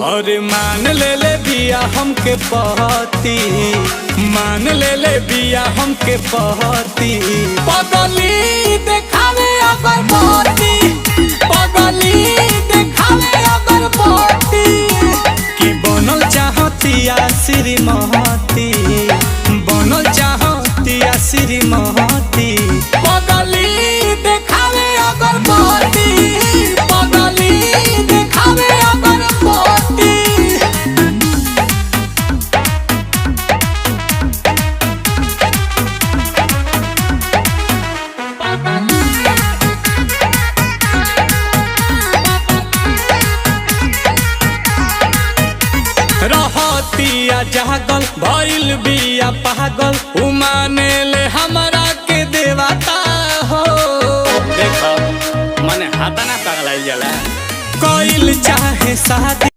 और मान ले बिया हमके पहती, मान ले बिया हमके पहती। पगली देखावे अगरबत्ती, पगली देखावे अगरबत्ती। कि बनल चाहतिया श्रीमती, बनल चाहतिया श्रीमती। पगली देखावे अगरबत्ती, पगली देखावे अगरबत्ती। रहतिया जागल भइल बिया पागल, उमाने ले हमरा के देवता हो। देखो मने हाथा ना पगलाइल जाला। कोइल चाहे शादी